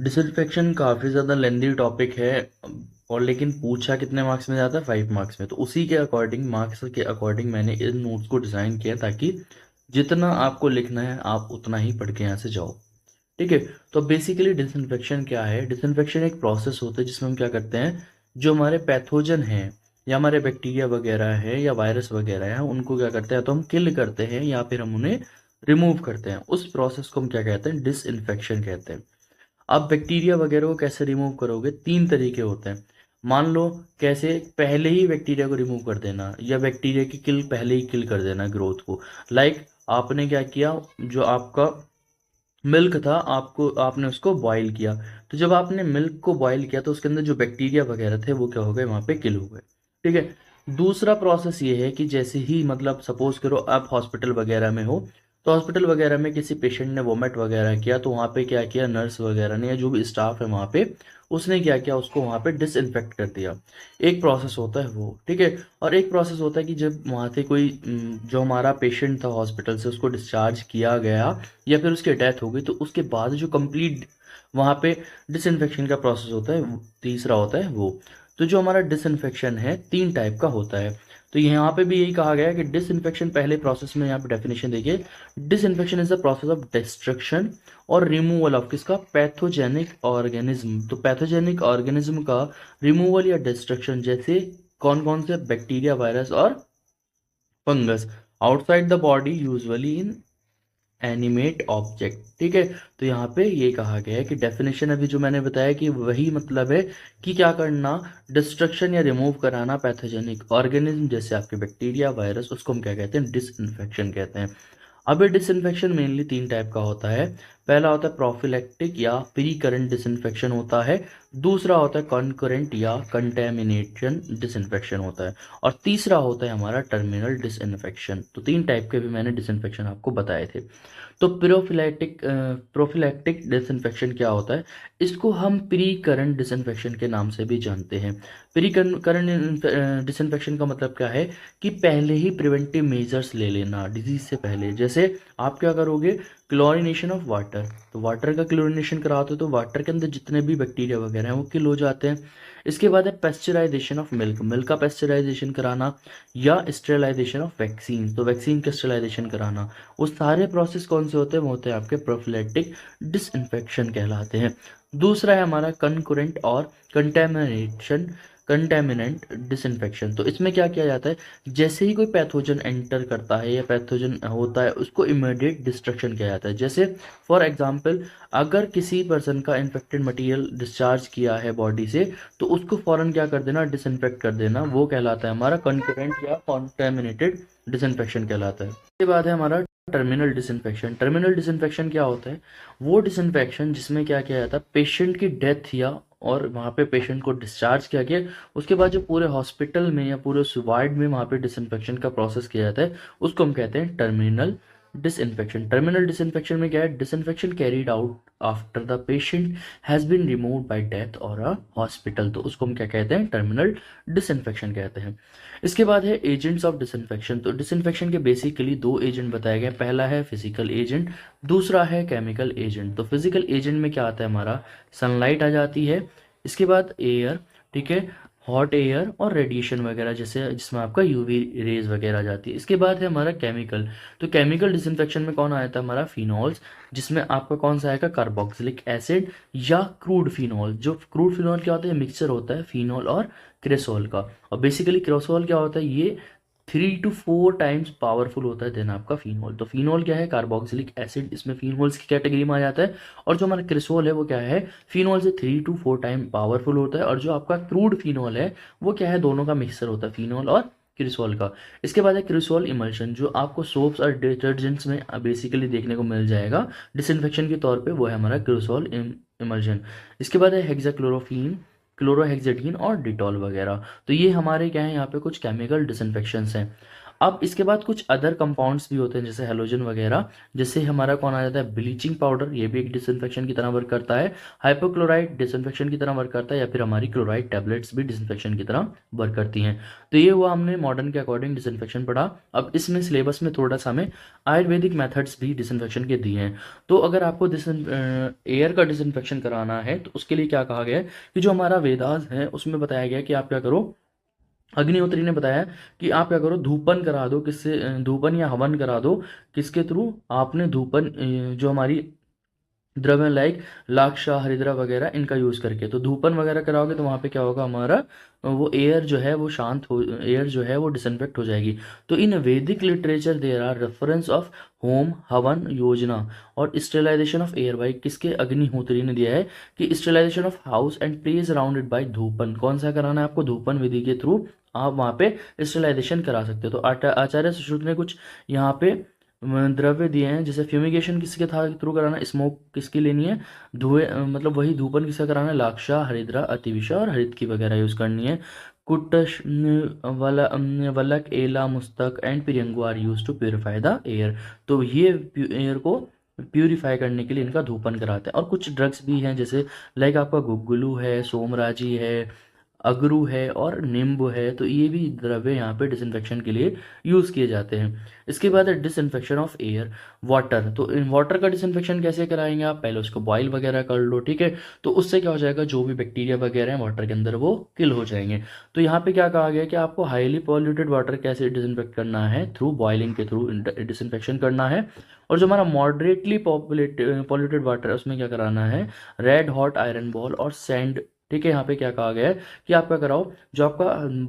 Disinfection काफ़ी ज़्यादा लेंदी topic है। और लेकिन पूछा कितने मार्क्स में जाता है, 5 मार्क्स में। तो उसी के अकॉर्डिंग, मार्क्स के अकॉर्डिंग मैंने इन नोट्स को डिज़ाइन किया ताकि जितना आपको लिखना है आप उतना ही पढ़ के यहाँ से जाओ। ठीक है। तो बेसिकली डिसइंफेक्शन क्या है? डिसइंफेक्शन एक प्रोसेस होता है जिसमें हम क्या करते हैं, जो हमारे पैथोजन हैं या हमारे बैक्टीरिया वगैरह है या वायरस वगैरह है, उनको क्या करते हैं, तो हम किल करते हैं या फिर हम उन्हें रिमूव करते हैं। उस प्रोसेस को हम क्या कहते हैं? डिसइंफेक्शन कहते हैं। आप बैक्टीरिया वगैरह को कैसे रिमूव करोगे? 3 तरीके होते हैं। मान लो, कैसे? पहले ही बैक्टीरिया को रिमूव कर देना या बैक्टीरिया की किल पहले ही किल कर देना ग्रोथ को। लाइक आपने क्या किया, जो आपका मिल्क था, आपको आपने उसको बॉईल किया। तो जब आपने मिल्क को बॉईल किया तो उसके अंदर जो बैक्टीरिया वगैरह थे वो क्या हो गए, वहाँ पे किल हो गए। ठीक है। दूसरा प्रोसेस ये है कि जैसे ही, मतलब सपोज करो आप हॉस्पिटल वगैरह में हो, तो हॉस्पिटल वगैरह में किसी पेशेंट ने वोमिट वगैरह किया, तो वहाँ पे क्या किया, नर्स वगैरह ने या जो भी स्टाफ है वहाँ पे, उसने क्या किया, उसको वहाँ पे डिसइंफेक्ट कर दिया। एक प्रोसेस होता है वो। ठीक है। और एक प्रोसेस होता है कि जब वहाँ से कोई जो हमारा पेशेंट था हॉस्पिटल से, उसको डिस्चार्ज किया गया या फिर उसकी डेथ हो गई, तो उसके बाद जो कंप्लीट वहाँ पे डिसइंफेक्शन का प्रोसेस होता है, तीसरा होता है वो। तो जो हमारा डिसइंफेक्शन है 3 टाइप का होता है। तो यहाँ पे भी यही कहा गया है कि डिसइंफेक्शन, पहले प्रोसेस में यहाँ पे डेफिनेशन देखिए, disinfection is the process of destruction और रिमूवल ऑफ किसका, पैथोजेनिक ऑर्गेनिज्म। तो पैथोजेनिक ऑर्गेनिज्म का रिमूवल या डिस्ट्रक्शन, जैसे कौन कौन से, बैक्टीरिया, वायरस और fungus, outside the body usually in animate object. ठीक है। तो यहाँ पे ये कहा गया है कि डेफिनेशन अभी जो मैंने बताया कि वही मतलब है कि क्या करना, डिस्ट्रक्शन या रिमूव कराना पैथोजेनिक ऑर्गेनिज्म, जैसे आपके बैक्टीरिया, वायरस, उसको हम क्या कहते हैं, डिसइंफेक्शन कहते हैं। अब ये डिसइंफेक्शन मेनली 3 टाइप का होता है। पहला होता है प्रोफिलैक्टिक या प्री करंट डिसइंफेक्शन होता है। दूसरा होता है कॉन्करेंट या कंटेमिनेशन डिसइंफेक्शन होता है। और तीसरा होता है हमारा टर्मिनल डिसइंफेक्शन। तो 3 टाइप के भी मैंने डिसइंफेक्शन आपको बताए थे। तो प्रोफिलैक्टिक डिसइंफेक्शन क्या होता है? इसको हम प्री करंट डिसइंफेक्शन के नाम से भी जानते हैं। प्री करंट डिसइंफेक्शन का मतलब क्या है कि पहले ही प्रिवेंटिव मेजर्स ले लेना डिजीज से पहले। जैसे आप क्या करोगे, क्लोरिनेशन ऑफ वाटर। तो वाटर का क्लोरिनेशन कराते हो तो वाटर के अंदर जितने भी बैक्टीरिया वगैरह हैं वो किल हो जाते हैं। इसके बाद है पेस्चराइजेशन ऑफ मिल्क, मिल्क का पेस्चराइजेशन कराना, या स्टेरिलाइजेशन ऑफ वैक्सीन, तो वैक्सीन का स्टेरिलाइजेशन कराना। वो सारे प्रोसेस कौन से होते हैं? वो होते हैं आपके प्रोफिलैक्टिक डिसइंफेक्शन कहलाते हैं। दूसरा है हमारा कंकुरेंट और कंटेमिनेंट डिसइंफेक्शन। तो इसमें क्या किया जाता है, जैसे ही कोई पैथोजन एंटर करता है या पैथोजन होता है, उसको इमीडिएट डिस्ट्रक्शन किया जाता है। जैसे फॉर एग्जांपल, अगर किसी पर्सन का इन्फेक्टेड मटेरियल डिस्चार्ज किया है बॉडी से, तो उसको फौरन क्या कर देना, डिसइंफेक्ट कर देना। वो कहलाता है हमारा कंकरेंट या कॉन्टेमिनेटेड डिसइंफेक्शन कहलाता है। इसके बाद है हमारा टर्मिनल डिसइंफेक्शन। टर्मिनल डिसइंफेक्शन क्या होता है? वो डिसइंफेक्शन जिसमें क्या किया जाता है, पेशेंट की डेथ या और वहाँ पे पेशेंट को डिस्चार्ज किया गया, उसके बाद जो पूरे हॉस्पिटल में या पूरे वार्ड में वहाँ पे डिसइंफेक्शन का प्रोसेस किया जाता है, उसको हम कहते हैं टर्मिनल डिसइंफेक्शन। टर्मिनल डिसइंफेक्शन में क्या है, disinfection carried out after the patient has been removed by death और अ हॉस्पिटल। तो उसको हम क्या कहते हैं, टर्मिनल डिसइंफेक्शन कहते हैं। इसके बाद है एजेंट्स ऑफ डिसइंफेक्शन। तो डिसइंफेक्शन के बेसिकली 2 एजेंट बताए गए। पहला है फिजिकल एजेंट, दूसरा है केमिकल एजेंट। तो फिजिकल एजेंट में क्या आता है हमारा, सनलाइट आ जाती है। इसके बाद एयर, ठीक है, हॉट एयर और रेडिएशन वगैरह, जैसे जिसमें आपका यूवी रेज वगैरह आ जाती है। इसके बाद है हमारा केमिकल। तो केमिकल डिसइंफेक्शन में कौन आया था हमारा, फिनॉल्स, जिसमें आपका कौन सा आएगा, कार्बोक्सिलिक एसिड या क्रूड फिनॉल। जो क्रूड फिनॉल क्या होता है, मिक्सचर होता है फिनॉल और क्रेसोल का। और बेसिकली क्रेसोल क्या होता है, ये 3 to 4 टाइम्स पावरफुल होता है देन आपका फिनॉल। तो फिनॉल क्या है, कार्बोक्सिलिक एसिड, इसमें फिनॉल्स की कैटेगरी में आ जाता है। और जो हमारा क्रिसोल है वो क्या है, फिनॉल से 3 to 4 टाइम पावरफुल होता है। और जो आपका क्रूड फिनॉल है वो क्या है, दोनों का मिक्सर होता है, फिनॉल और क्रिसोल का। इसके बाद है क्रिसोल इमल्शन, जो आपको सोप्स और डिटर्जेंट्स में बेसिकली देखने को मिल जाएगा डिसइंफेक्शन के तौर पे, वो है हमारा क्रिसोल इमल्शन। इसके बाद है हेक्साक्लोरोफीन, क्लोरोहेक्सेडीन और डिटॉल वगैरह। तो ये हमारे क्या है, यहाँ पे कुछ केमिकल डिसइंफेक्शंस हैं। अब इसके बाद कुछ अदर कंपाउंड्स भी होते हैं जैसे हेलोजन वगैरह, जिससे हमारा कौन आ जाता है, ब्लीचिंग पाउडर, ये भी एक डिसइंफेक्शन की तरह वर्क करता है। हाइपोक्लोराइड डिसइंफेक्शन की तरह वर्क करता है, या फिर हमारी क्लोराइड टैबलेट्स भी डिसइंफेक्शन की तरह वर्क करती हैं। तो ये हुआ हमने मॉडर्न के अकॉर्डिंग डिसइंफेक्शन पढ़ा। अब इसमें सिलेबस में थोड़ा सा हमें आयुर्वेदिक मेथड्स भी डिसइंफेक्शन के दिए हैं। तो अगर आपको एयर का डिसइंफेक्शन कराना है तो उसके लिए क्या कहा गया है कि जो हमारा वेदास है उसमें बताया गया है कि आप क्या करो, अग्निहोत्री ने बताया कि आप क्या करो, धूपन करा दो, किससे धूपन या हवन करा दो, किसके थ्रू, आपने धूपन जो हमारी द्रव्य लाइक लाक्षा हरिद्रा वगैरह इनका यूज करके, तो धूपन वगैरह कराओगे तो वहां पे क्या होगा, हमारा वो एयर जो है वो शांत हो, एयर जो है वो डिसइंफेक्ट हो जाएगी। तो in Vedic literature there are reference of होम हवन योजना और स्टेलाइजेशन ऑफ एयर बाई, किसके, अग्निहोत्री ने दिया है कि sterilisation of house and place surrounded by धूपन, कौन सा कराना है आपको, धूपन विधि के थ्रू आप वहां पे स्टेलाइजेशन करा सकते हो। तो आचार्य सुश्रुत ने कुछ यहाँ पे द्रव्य दिए हैं, जैसे फ्यूमिगेशन किसके था थ्रू कराना, स्मोक किसकी लेनी है, धुएं मतलब वही धूपन किसका कराना है, लाक्षा हरिद्रा अतिविषा और हरित की वगैरह यूज करनी है। कुटश वलक एला मुस्तक एंड पिरंगु are used to purify the air, तो ये एयर को प्यूरिफाई करने के लिए इनका धूपन कराते हैं। और कुछ ड्रग्स भी हैं जैसे लाइक आपका गुग्गुलू है, सोमराजी है, अगरू है और नींबू है, तो ये भी द्रव्य यहाँ पे डिसइंफेक्शन के लिए यूज़ किए जाते हैं। इसके बाद है डिसइंफेक्शन ऑफ एयर, वाटर। तो इन वाटर का डिसइंफेक्शन कैसे कराएंगे आप, पहले उसको बॉईल वगैरह कर लो, ठीक है, तो उससे क्या हो जाएगा, जो भी बैक्टीरिया वगैरह हैं वाटर के अंदर वो किल हो जाएंगे। तो यहाँ पे क्या कहा गया कि आपको हाईली पॉल्यूटेड वाटर कैसे डिसइंफेक्ट करना है, थ्रू बॉइलिंग के थ्रू डिसइंफेक्शन करना है। और जो हमारा मॉडरेटली पॉल्यूटेड वाटर है उसमें क्या कराना है, रेड हॉट आयरन बॉल और सैंड, ठीक है। यहाँ पे क्या कहा गया है कि आप क्या कराओ, जो आपका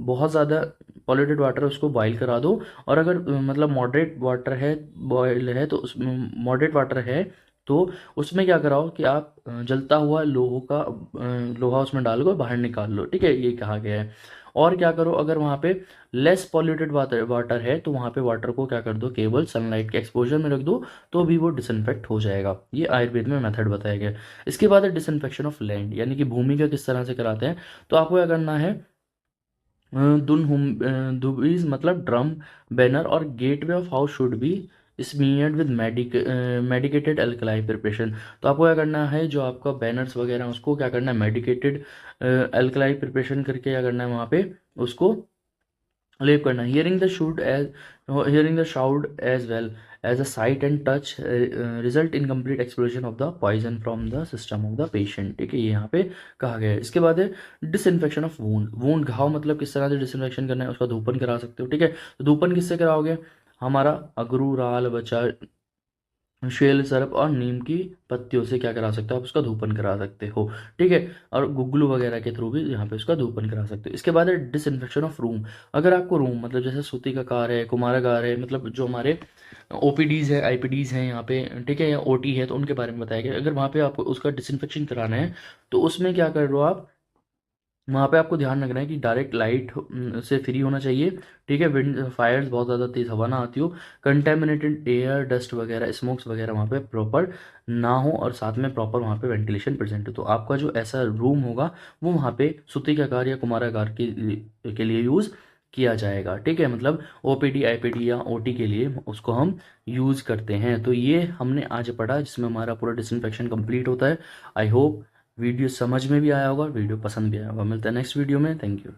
बहुत ज़्यादा पॉल्यूटेड वाटर है उसको बॉईल करा दो, और अगर मतलब मॉडरेट वाटर है, बॉयल है, तो उसमें मॉडरेट वाटर है तो उसमें क्या कराओ कि आप जलता हुआ लोहा उसमें डाल कर बाहर निकाल लो, ठीक है, ये कहा गया है। और क्या करो, अगर वहाँ पे लेस पॉल्यूटेड वाटर वाटर है तो वहाँ पे वाटर को क्या कर दो, केवल सनलाइट के एक्सपोजर में रख दो, तो भी वो डिसइंफेक्ट हो जाएगा। ये आयुर्वेद में मेथड बताया गया है। इसके बाद है डिसइंफेक्शन ऑफ लैंड, यानी कि भूमि का किस तरह से कराते हैं। तो आपको क्या करना है, दुबीज मतलब ड्रम, बैनर और gateway of house should be smeared with medicated alkali preparation. तो आपको क्या करना है, जो आपका बैनर्स वगैरह हैं, उसको क्या करना है, मेडिकेटेड अल्कलाई प्रिपरेशन करके क्या करना है, वहाँ पे उसको लेप करना है। Hearing the shout as well as a sight and touch result in complete explosion of the poison from the system of the patient, ठीक है, ये यहाँ पे कहा गया है। इसके बाद है डिसइंफेक्शन ऑफ वूंड, वूंड घाव मतलब किस तरह से डिसइंफेक्शन करना है, उसका धूपन करा सकते हो, ठीक है। तो धूपन किससे कराओगे, हमारा अगरू, राल, बचा, शेल सरप और नीम की पत्तियों से क्या करा सकते हो आप, उसका धूपन करा सकते हो, ठीक है। और गुग्गलू वगैरह के थ्रू भी यहाँ पे उसका धूपन करा सकते हो। इसके बाद है डिसइंफेक्शन ऑफ रूम, अगर आपको रूम मतलब जैसे सूती का कार है, कुमारागार है, मतलब जो हमारे ओपीडीज है, आईपीडीज हैं यहाँ पे, ठीक है, या ओटी है, तो उनके बारे में बताया गया। अगर वहाँ पे आपको उसका डिसइंफेक्शन कराना है तो उसमें क्या कर लो आप, वहाँ पे आपको ध्यान रखना है कि डायरेक्ट लाइट से फ्री होना चाहिए, ठीक है, विंड फायर्स बहुत ज़्यादा तेज़ हवा ना आती हो, कंटेमिनेटेड एयर, डस्ट वगैरह, स्मोक्स वगैरह वहाँ पे प्रॉपर ना हो, और साथ में प्रॉपर वहाँ पे वेंटिलेशन प्रेजेंट हो। तो आपका जो ऐसा रूम होगा वो वहाँ पे सूती का कार या कुमारागार के लिए यूज़ किया जाएगा, ठीक है, मतलब ओपीडी आईपीडी या ओटी के लिए उसको हम यूज़ करते हैं। तो ये हमने आज पढ़ा जिसमें हमारा पूरा डिसइंफेक्शन कंप्लीट होता है। आई होप वीडियो समझ में भी आया होगा और वीडियो पसंद भी आया होगा। मिलता है नेक्स्ट वीडियो में, थैंक यू।